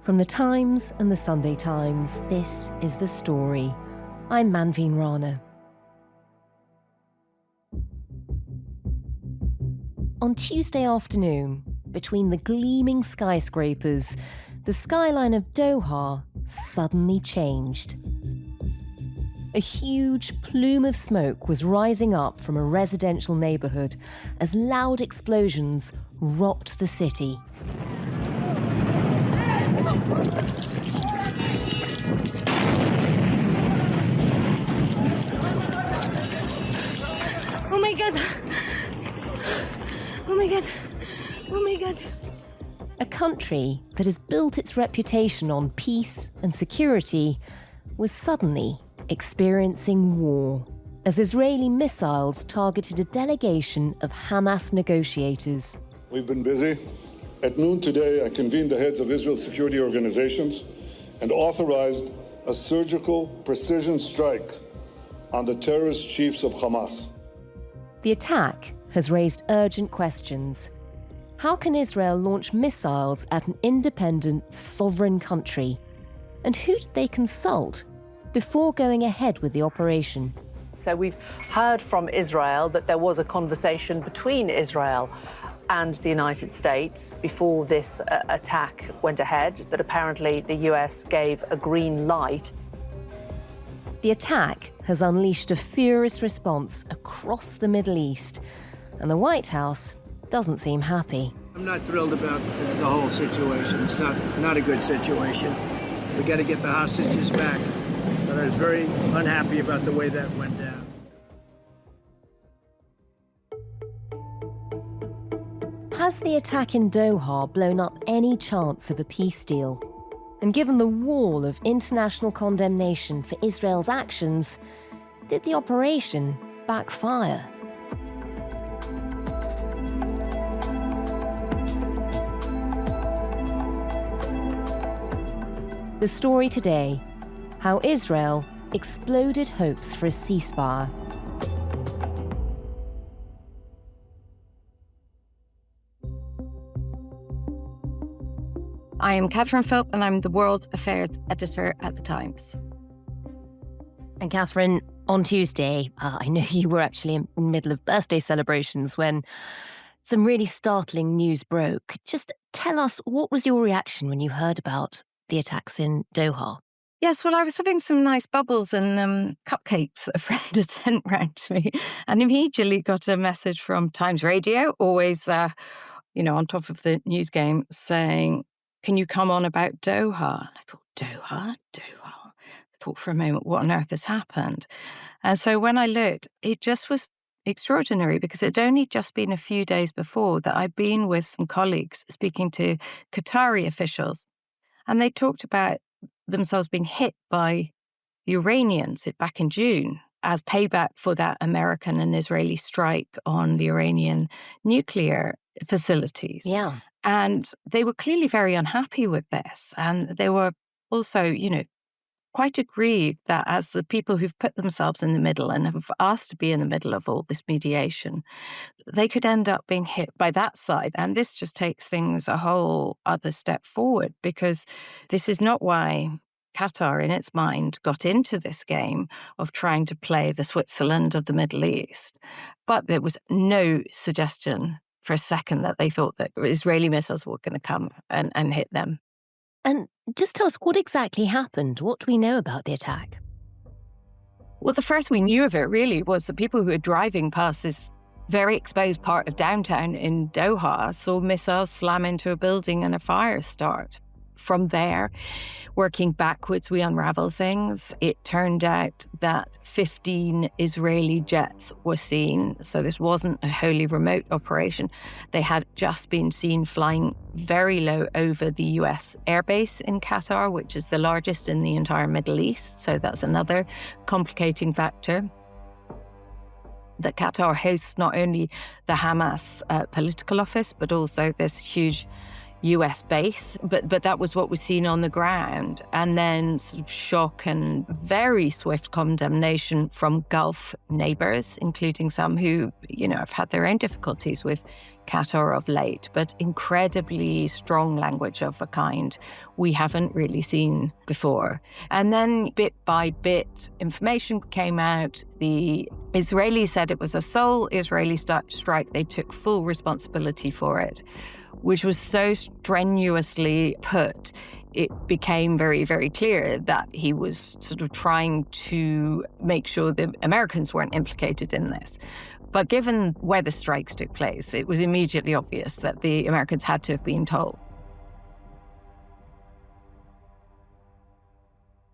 From the Times and the Sunday Times, this is The Story. I'm Manveen Rana. On Tuesday afternoon, between the gleaming skyscrapers, the skyline of Doha suddenly changed. A huge plume of smoke was rising up from a residential neighbourhood as loud explosions rocked the city. Oh my God! Oh my God! Oh my God! A country that has built its reputation on peace and security was suddenly experiencing war as Israeli missiles targeted a delegation of Hamas negotiators. We've been busy. At noon today, I convened the heads of Israel's security organizations and authorized a surgical precision strike on the terrorist chiefs of Hamas. The attack has raised urgent questions. How can Israel launch missiles at an independent, sovereign country? And who did they consult before going ahead with the operation? So we've heard from Israel that there was a conversation between Israel and the United States before this attack went ahead, that apparently the US gave a green light. The attack has unleashed a furious response across the Middle East, and the White House doesn't seem happy. I'm not thrilled about the whole situation. It's not a good situation. We got to get the hostages back. But I was very unhappy about the way that went down. Has the attack in Doha blown up any chance of a peace deal? And given the wall of international condemnation for Israel's actions, did the operation backfire? The story today: how Israel exploded hopes for a ceasefire. I am Catherine Philp and I'm the World Affairs Editor at The Times. And Catherine, on Tuesday, I know you were actually in the middle of birthday celebrations when some really startling news broke. Just tell us, what was your reaction when you heard about the attacks in Doha? Yes, well, I was having some nice bubbles and cupcakes that a friend had sent round to me, and immediately got a message from Times Radio, always, on top of the news game, saying, "Can you come on about Doha?" And I thought, Doha? I thought for a moment, what on earth has happened? And so when I looked, it just was extraordinary, because it had only just been a few days before that I'd been with some colleagues speaking to Qatari officials, and they talked about themselves being hit by the Iranians back in June as payback for that American and Israeli strike on the Iranian nuclear facilities. Yeah. And they were clearly very unhappy with this. And they were also, quite aggrieved that as the people who've put themselves in the middle and have asked to be in the middle of all this mediation, they could end up being hit by that side. And this just takes things a whole other step forward, because this is not why Qatar, in its mind, got into this game of trying to play the Switzerland of the Middle East. But there was no suggestion for a second that they thought that Israeli missiles were going to come and hit them. And just tell us, what exactly happened? What do we know about the attack? Well, the first we knew of it, really, was the people who were driving past this very exposed part of downtown in Doha saw missiles slam into a building and a fire start. From there, working backwards, we unravel things. It turned out that 15 Israeli jets were seen. So this wasn't a wholly remote operation. They had just been seen flying very low over the US airbase in Qatar, which is the largest in the entire Middle East. So that's another complicating factor. That Qatar hosts not only the Hamas political office, but also this huge US base, but that was what was seen on the ground. And then sort of shock and very swift condemnation from Gulf neighbors, including some who, have had their own difficulties with Qatar of late, but incredibly strong language of a kind we haven't really seen before. And then bit by bit, information came out. The Israelis said it was a sole Israeli strike. They took full responsibility for it, which was so strenuously put, it became very, very clear that he was sort of trying to make sure the Americans weren't implicated in this. But given where the strikes took place, it was immediately obvious that the Americans had to have been told.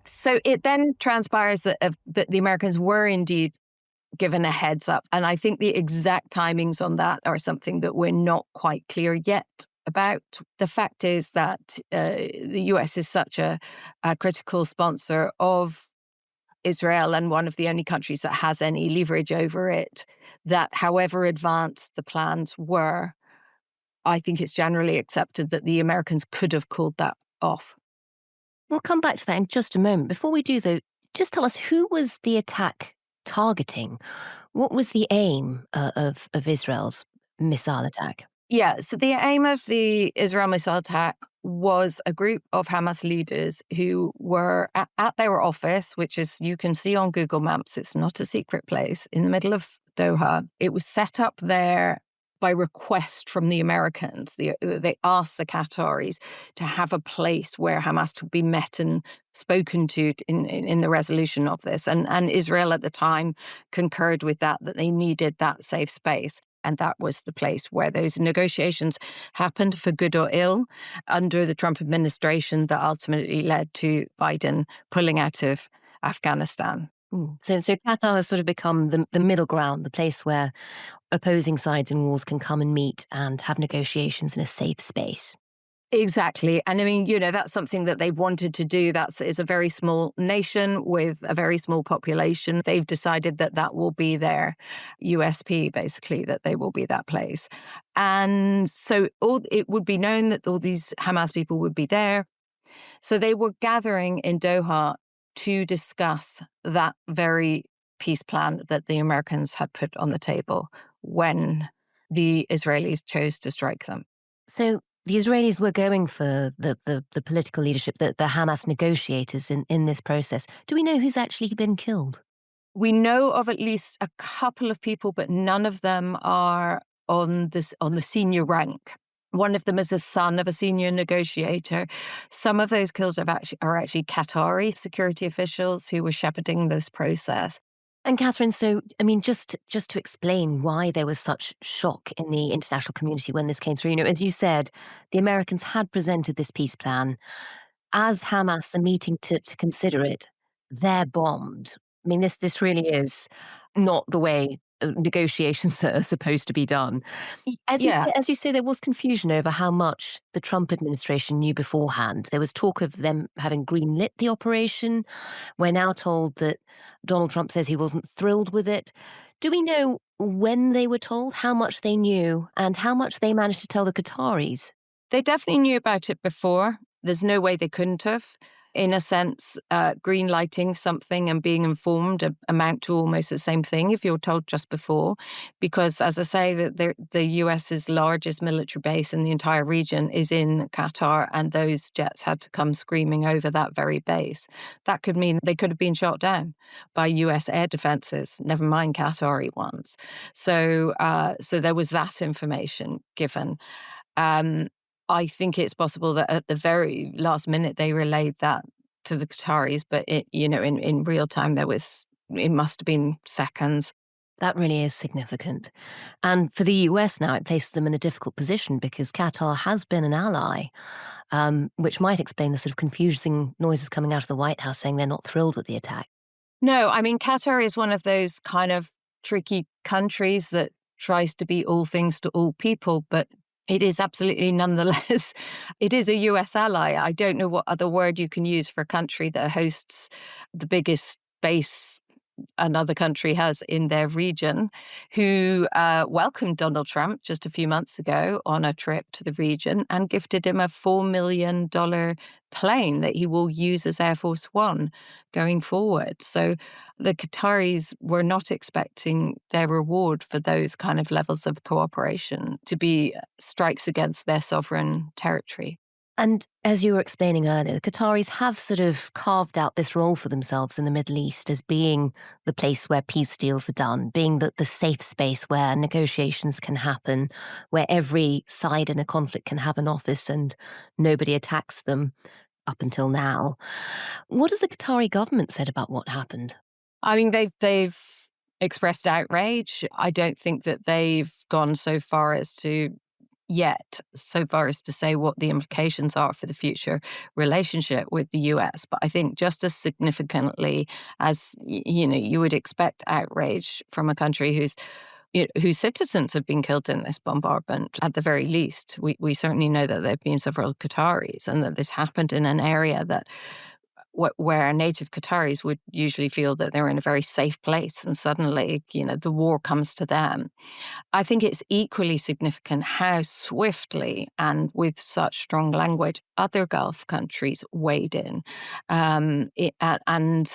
So it then transpires that the Americans were indeed given a heads up. And I think the exact timings on that are something that we're not quite clear yet about. The fact is that the US is such a critical sponsor of Israel and one of the only countries that has any leverage over it, that however advanced the plans were, I think it's generally accepted that the Americans could have called that off. We'll come back to that in just a moment. Before we do, though, just tell us, who was the attack targeting? What was the aim of Israel's missile attack? Yeah, so the aim of the Israel missile attack was a group of Hamas leaders who were at their office, which is, you can see on Google Maps, it's not a secret place, in the middle of Doha. It was set up there by request from the Americans. They asked the Qataris to have a place where Hamas could be met and spoken to in the resolution of this. And Israel at the time concurred with that they needed that safe space. And that was the place where those negotiations happened, for good or ill, under the Trump administration that ultimately led to Biden pulling out of Afghanistan. So Qatar has sort of become the middle ground, the place where opposing sides in wars can come and meet and have negotiations in a safe space. Exactly. And I mean, that's something that they've wanted to do. Is a very small nation with a very small population. They've decided that will be their USP, basically, that they will be that place. And so it would be known that all these Hamas people would be there. So they were gathering in Doha to discuss that very peace plan that the Americans had put on the table when the Israelis chose to strike them. So the Israelis were going for the political leadership, the Hamas negotiators in this process. Do we know who's actually been killed? We know of at least a couple of people, but none of them are on the senior rank. One of them is a son of a senior negotiator. Some of those killed are actually Qatari security officials who were shepherding this process. And Catherine, so, I mean, just to explain why there was such shock in the international community when this came through, as you said, the Americans had presented this peace plan. As Hamas are meeting to consider it, they're bombed. I mean, this really is not the way negotiations are supposed to be done. As you say, there was confusion over how much the Trump administration knew beforehand. There was talk of them having greenlit the operation. We're now told that Donald Trump says he wasn't thrilled with it. Do we know when they were told, how much they knew, and how much they managed to tell the Qataris? They definitely knew about it before. There's no way they couldn't have. In a sense, green lighting something and being informed amount to almost the same thing if you're told just before. Because, as I say, the US's largest military base in the entire region is in Qatar, and those jets had to come screaming over that very base. That could mean they could have been shot down by US air defenses, never mind Qatari ones. So there was that information given. I think it's possible that at the very last minute they relayed that to the Qataris, but in real time it must have been seconds. That really is significant. And for the US now, it places them in a difficult position because Qatar has been an ally, which might explain the sort of confusing noises coming out of the White House saying they're not thrilled with the attack. No, I mean, Qatar is one of those kind of tricky countries that tries to be all things to all people, but it is absolutely nonetheless, it is a US ally. I don't know what other word you can use for a country that hosts the biggest base another country has in their region, who welcomed Donald Trump just a few months ago on a trip to the region and gifted him a $4 million plane that he will use as Air Force One going forward. So the Qataris were not expecting their reward for those kind of levels of cooperation to be strikes against their sovereign territory. And as you were explaining earlier, the Qataris have sort of carved out this role for themselves in the Middle East as being the place where peace deals are done, being the safe space where negotiations can happen, where every side in a conflict can have an office and nobody attacks them up until now. What has the Qatari government said about what happened? I mean, they've expressed outrage. I don't think that they've gone so far as to say what the implications are for the future relationship with the US. But I think just as significantly as, you would expect outrage from a country whose citizens have been killed in this bombardment, at the very least, we certainly know that there have been several Qataris and that this happened in an area that where native Qataris would usually feel that they're in a very safe place, and suddenly, the war comes to them. I think it's equally significant how swiftly and with such strong language other Gulf countries weighed in and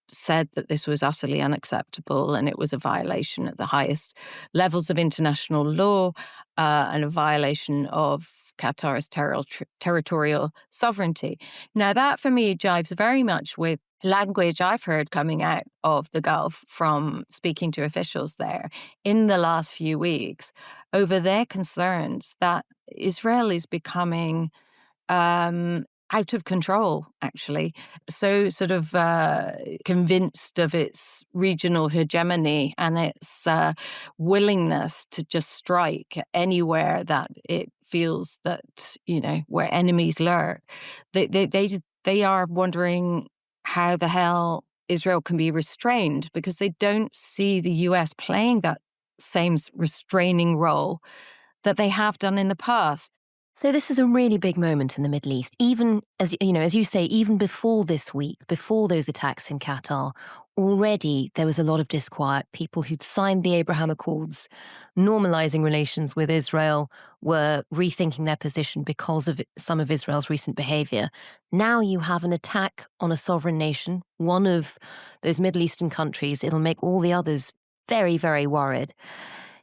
said that this was utterly unacceptable and it was a violation at the highest levels of international law and a violation of Qatar's territorial sovereignty. Now, that for me jives very much with language I've heard coming out of the Gulf from speaking to officials there in the last few weeks over their concerns that Israel is becoming out of control, actually. So sort of convinced of its regional hegemony and its willingness to just strike anywhere that it feels that, where enemies lurk. They are wondering how the hell Israel can be restrained because they don't see the US playing that same restraining role that they have done in the past. So this is a really big moment in the Middle East. Even, as you say, even before this week, before those attacks in Qatar, already there was a lot of disquiet. People who'd signed the Abraham Accords, normalizing relations with Israel, were rethinking their position because of some of Israel's recent behavior. Now you have an attack on a sovereign nation, one of those Middle Eastern countries. It'll make all the others very, very worried.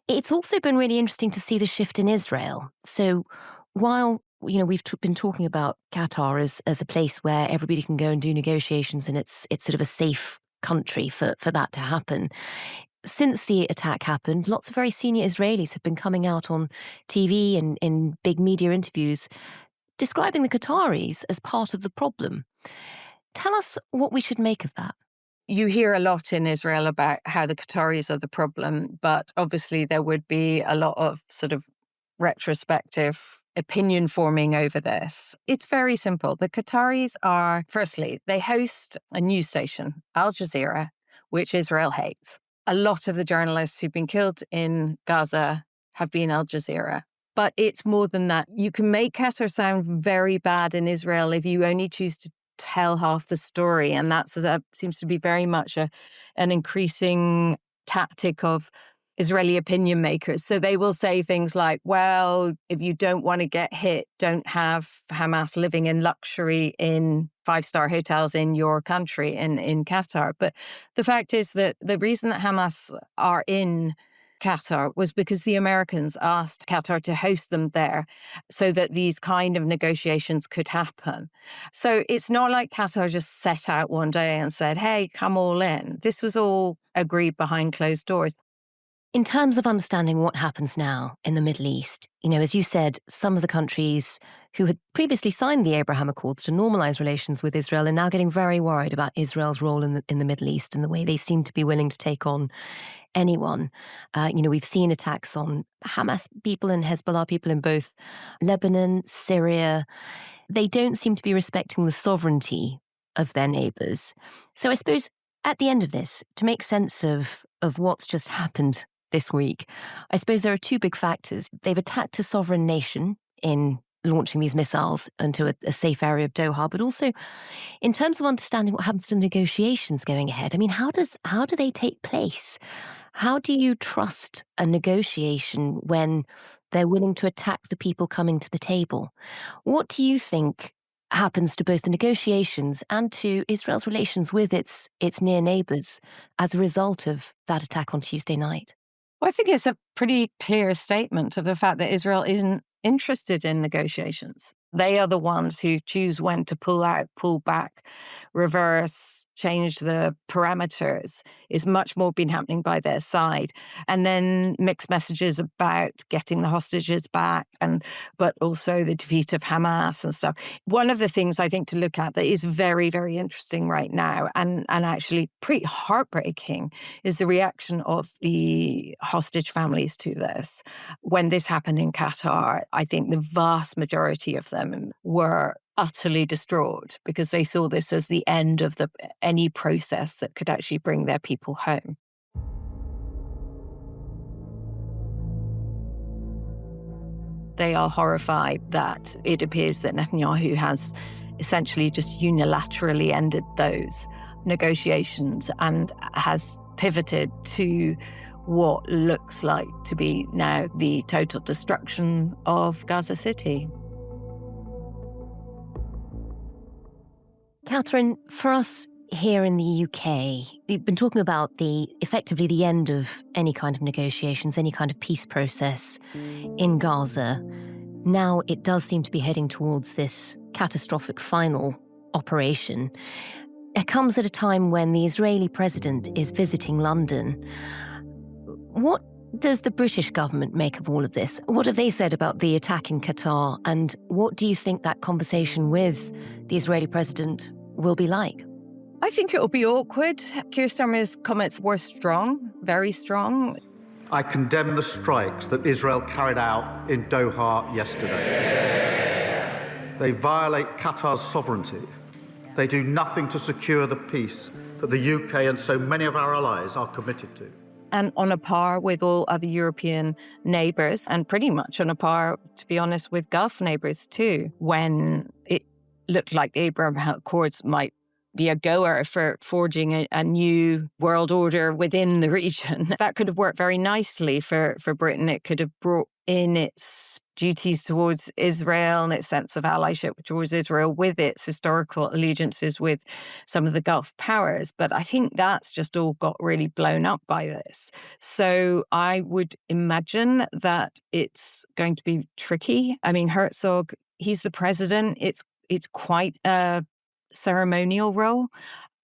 It's also been really interesting to see the shift in Israel. So while, we've been talking about Qatar as a place where everybody can go and do negotiations and it's sort of a safe country for that to happen, since the attack happened, lots of very senior Israelis have been coming out on TV and in big media interviews describing the Qataris as part of the problem. Tell us what we should make of that. You hear a lot in Israel about how the Qataris are the problem, but obviously there would be a lot of sort of retrospective opinion forming over this. It's very simple. The Qataris are, firstly, they host a news station, Al Jazeera, which Israel hates. A lot of the journalists who've been killed in Gaza have been Al Jazeera. But it's more than that. You can make Qatar sound very bad in Israel if you only choose to tell half the story. And that seems to be very much an increasing tactic of Israeli opinion makers. So they will say things like, well, if you don't want to get hit, don't have Hamas living in luxury in 5-star hotels in your country, in Qatar. But the fact is that the reason that Hamas are in Qatar was because the Americans asked Qatar to host them there so that these kind of negotiations could happen. So it's not like Qatar just set out one day and said, hey, come all in. This was all agreed behind closed doors. In terms of understanding what happens now in the Middle East, as you said, some of the countries who had previously signed the Abraham Accords to normalize relations with Israel are now getting very worried about Israel's role in the Middle East and the way they seem to be willing to take on anyone. We've seen attacks on Hamas people and Hezbollah people in both Lebanon, Syria. They don't seem to be respecting the sovereignty of their neighbors. So I suppose at the end of this, to make sense of what's just happened this week, I suppose there are two big factors. They've attacked a sovereign nation in launching these missiles into a safe area of Doha, but also in terms of understanding what happens to negotiations going ahead. I mean, how do they take place? How do you trust a negotiation when they're willing to attack the people coming to the table? What do you think happens to both the negotiations and to Israel's relations with its near neighbours as a result of that attack on Tuesday night? Well, I think it's a pretty clear statement of the fact that Israel isn't interested in negotiations. They are the ones who choose when to pull out, pull back, reverse, change the parameters. Is much more been happening by their side. And then mixed messages about getting the hostages back, but also the defeat of Hamas and stuff. One of the things I think to look at that is very, very interesting right now and actually pretty heartbreaking is the reaction of the hostage families to this. When this happened in Qatar, I think the vast majority of them were utterly distraught because they saw this as the end of any process that could actually bring their people home. They are horrified that it appears that Netanyahu has essentially just unilaterally ended those negotiations and has pivoted to what looks like to be now the total destruction of Gaza City. Catherine, for us here in the UK, we've been talking about effectively the end of any kind of negotiations, any kind of peace process in Gaza. Now it does seem to be heading towards this catastrophic final operation. It comes at a time when the Israeli president is visiting London. What does the British government make of all of this? What have they said about the attack in Qatar? And what do you think that conversation with the Israeli president will be like? I think it will be awkward. Keir Starmer's comments were strong, very strong. I condemn the strikes that Israel carried out in Doha yesterday. They violate Qatar's sovereignty. They do nothing to secure the peace that the UK and so many of our allies are committed to. And on a par with all other European neighbours, and pretty much on a par, to be honest, with Gulf neighbours too, when it looked like the Abraham Accords might be a goer for forging a new world order within the region. That could have worked very nicely for Britain. It could have brought in its duties towards Israel and its sense of allyship towards Israel with its historical allegiances with some of the Gulf powers. But I think that's just all got really blown up by this. So I would imagine that it's going to be tricky. I mean, Herzog, he's the president. It's quite a ceremonial role.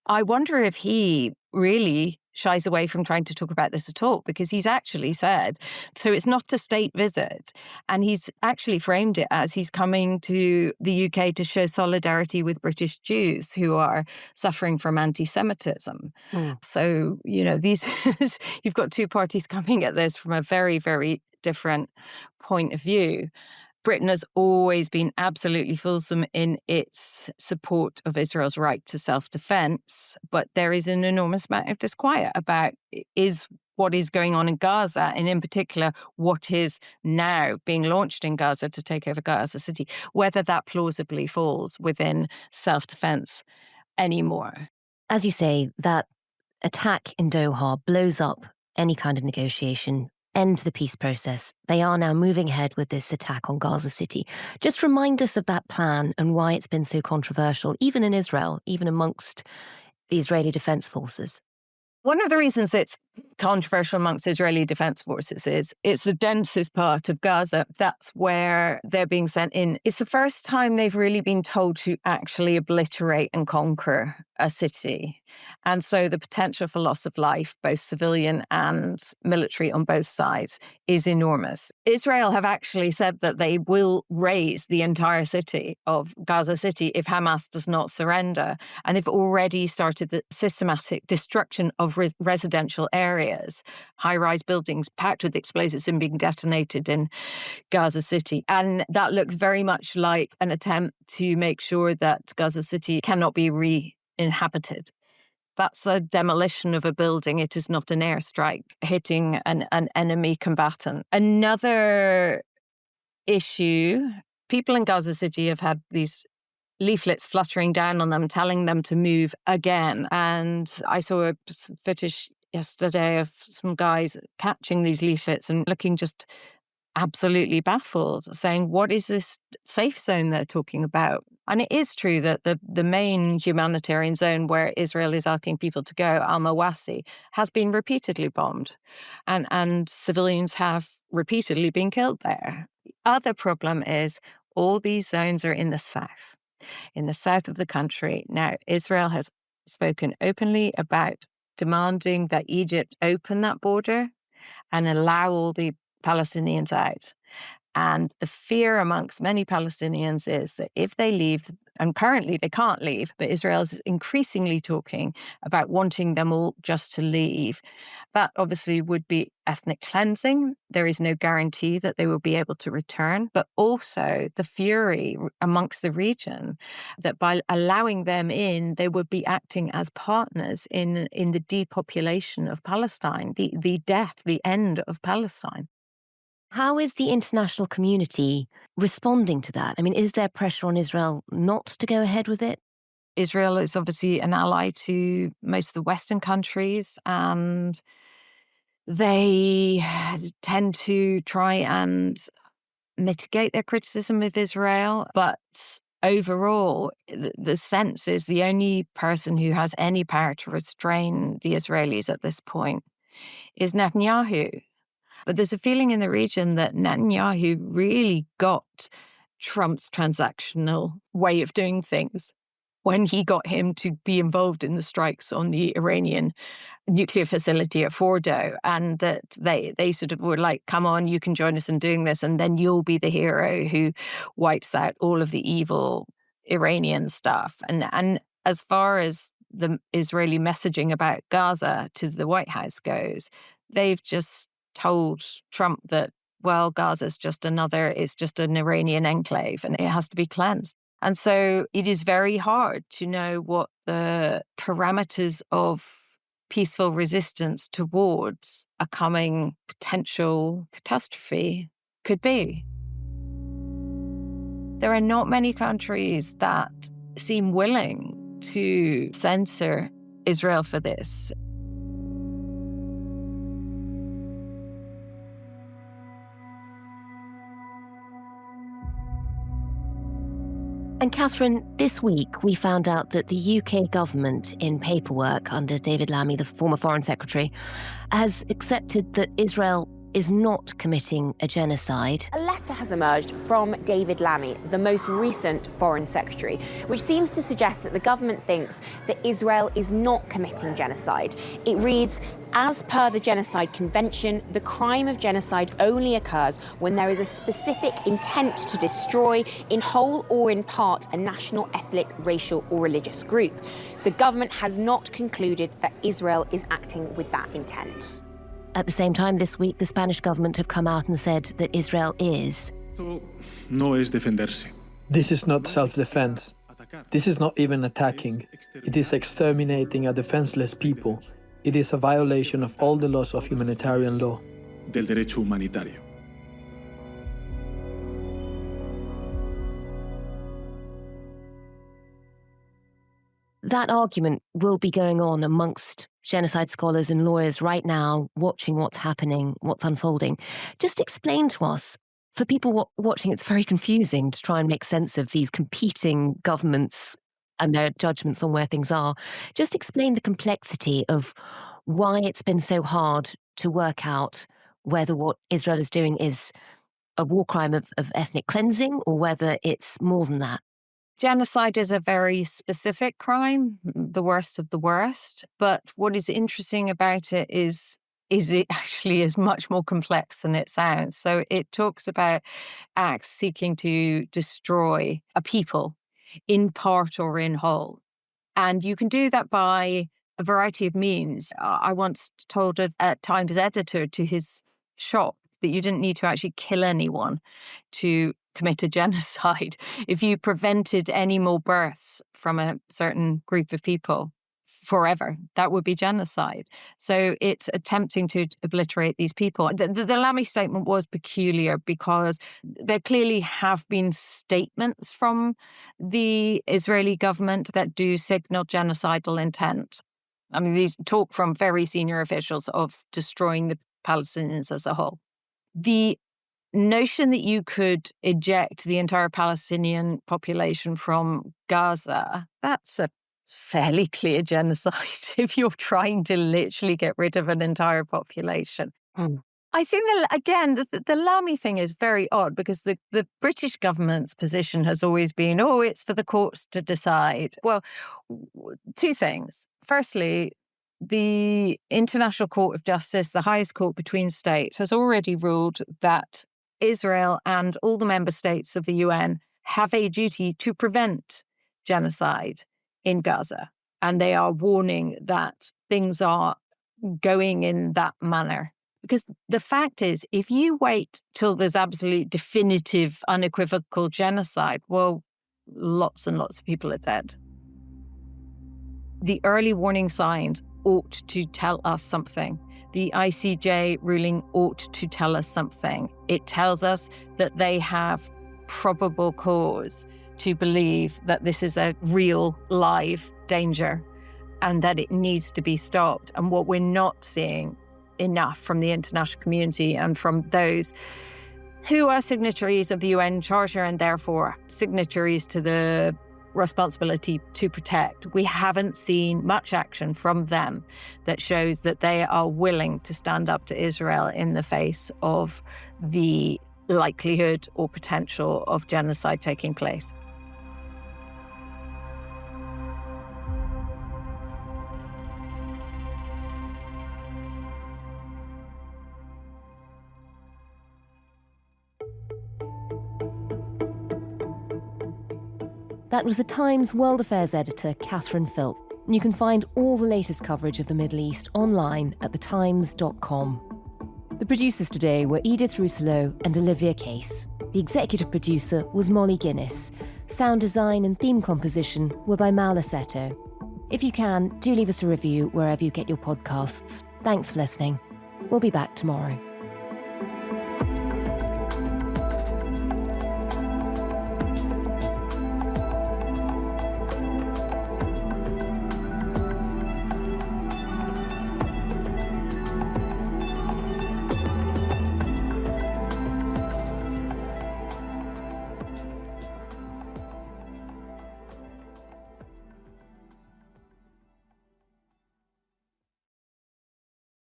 I wonder if he really shies away from trying to talk about this at all, because he's actually said, so it's not a state visit, and he's actually framed it as he's coming to the UK to show solidarity with British Jews who are suffering from anti-Semitism. So, you've got two parties coming at this from a very, very different point of view. Britain has always been absolutely fulsome in its support of Israel's right to self-defense, but there is an enormous amount of disquiet about what is going on in Gaza, and in particular, what is now being launched in Gaza to take over Gaza City, whether that plausibly falls within self-defense anymore. As you say, that attack in Doha blows up any kind of negotiation, end the peace process. They are now moving ahead with this attack on Gaza City. Just remind us of that plan and why it's been so controversial, even in Israel, even amongst the Israeli Defense Forces. One of the reasons it's controversial amongst Israeli defense forces is it's the densest part of Gaza. That's where they're being sent in. It's the first time they've really been told to actually obliterate and conquer a city. And so the potential for loss of life, both civilian and military on both sides, is enormous. Israel have actually said that they will raze the entire city of Gaza City if Hamas does not surrender. And they've already started the systematic destruction of residential areas, high-rise buildings packed with explosives and being detonated in Gaza City. And that looks very much like an attempt to make sure that Gaza City cannot be re-inhabited. That's a demolition of a building. It is not an airstrike hitting an enemy combatant. Another issue People in Gaza City have had these leaflets fluttering down on them, telling them to move again. And I saw a footage yesterday of some guys catching these leaflets and looking just absolutely baffled, saying, what is this safe zone they're talking about? And it is true that the main humanitarian zone where Israel is asking people to go, Al-Mawasi, has been repeatedly bombed. And civilians have repeatedly been killed there. The other problem is all these zones are in the south of the country. Now, Israel has spoken openly about demanding that Egypt open that border and allow all the Palestinians out. And the fear amongst many Palestinians is that if they leave, and currently they can't leave, but Israel is increasingly talking about wanting them all just to leave. That obviously would be ethnic cleansing. There is no guarantee that they will be able to return, but also the fury amongst the region that by allowing them in, they would be acting as partners in the depopulation of Palestine, the death, the end of Palestine. How is the international community responding to that? I mean, is there pressure on Israel not to go ahead with it? Israel is obviously an ally to most of the Western countries, and they tend to try and mitigate their criticism of Israel. But overall, the sense is the only person who has any power to restrain the Israelis at this point is Netanyahu. But there's a feeling in the region that Netanyahu really got Trump's transactional way of doing things when he got him to be involved in the strikes on the Iranian nuclear facility at Fordo, and that they sort of were like, come on, you can join us in doing this, and then you'll be the hero who wipes out all of the evil Iranian stuff. And as far as the Israeli messaging about Gaza to the White House goes, they've just told Trump that, well, Gaza's it's just an Iranian enclave and it has to be cleansed. And so it is very hard to know what the parameters of peaceful resistance towards a coming potential catastrophe could be. There are not many countries that seem willing to censor Israel for this. And Catherine, this week we found out that the UK government, in paperwork under David Lammy, the former Foreign Secretary, has accepted that Israel is not committing a genocide. A letter has emerged from David Lammy, the most recent Foreign Secretary, which seems to suggest that the government thinks that Israel is not committing genocide. It reads, as per the Genocide Convention, the crime of genocide only occurs when there is a specific intent to destroy, in whole or in part, a national, ethnic, racial or religious group. The government has not concluded that Israel is acting with that intent. At the same time, this week, the Spanish government have come out and said that Israel is. No es defenderse. This is not self-defense. This is not even attacking. It is exterminating a defenseless people. It is a violation of all the laws of humanitarian law. Del derecho humanitario. That argument will be going on amongst genocide scholars and lawyers right now, watching what's happening, what's unfolding. Just explain to us, for people watching, it's very confusing to try and make sense of these competing governments and their judgments on where things are. Just explain the complexity of why it's been so hard to work out whether what Israel is doing is a war crime of ethnic cleansing or whether it's more than that. Genocide is a very specific crime, the worst of the worst. But what is interesting about it is it actually is much more complex than it sounds. So it talks about acts seeking to destroy a people in part or in whole. And you can do that by a variety of means. I once told a Times editor to his shop that you didn't need to actually kill anyone to commit a genocide. If you prevented any more births from a certain group of people forever. That would be genocide. So it's attempting to obliterate these people. The Lamy statement was peculiar because there clearly have been statements from the Israeli government that do signal genocidal intent. I mean, these talk from very senior officials of destroying the Palestinians as a whole. The notion that you could eject the entire Palestinian population from Gaza, that's a fairly clear genocide if you're trying to literally get rid of an entire population. I think that, again, the Lamy thing is very odd because the British government's position has always been, it's for the courts to decide. Well, two things. Firstly, the International Court of Justice, the highest court between states, has already ruled that Israel and all the member states of the UN have a duty to prevent genocide in Gaza. And they are warning that things are going in that manner. Because the fact is, if you wait till there's absolute definitive, unequivocal genocide, well, lots and lots of people are dead. The early warning signs ought to tell us something. The ICJ ruling ought to tell us something. It tells us that they have probable cause to believe that this is a real, live danger and that it needs to be stopped. And what we're not seeing enough from the international community and from those who are signatories of the UN Charter and therefore signatories to the responsibility to protect, we haven't seen much action from them that shows that they are willing to stand up to Israel in the face of the likelihood or potential of genocide taking place. That was the Times World Affairs editor, Catherine Philp. And you can find all the latest coverage of the Middle East online at thetimes.com. The producers today were Edith Rousselot and Olivia Case. The executive producer was Molly Guinness. Sound design and theme composition were by Maula Seto. If you can, do leave us a review wherever you get your podcasts. Thanks for listening. We'll be back tomorrow.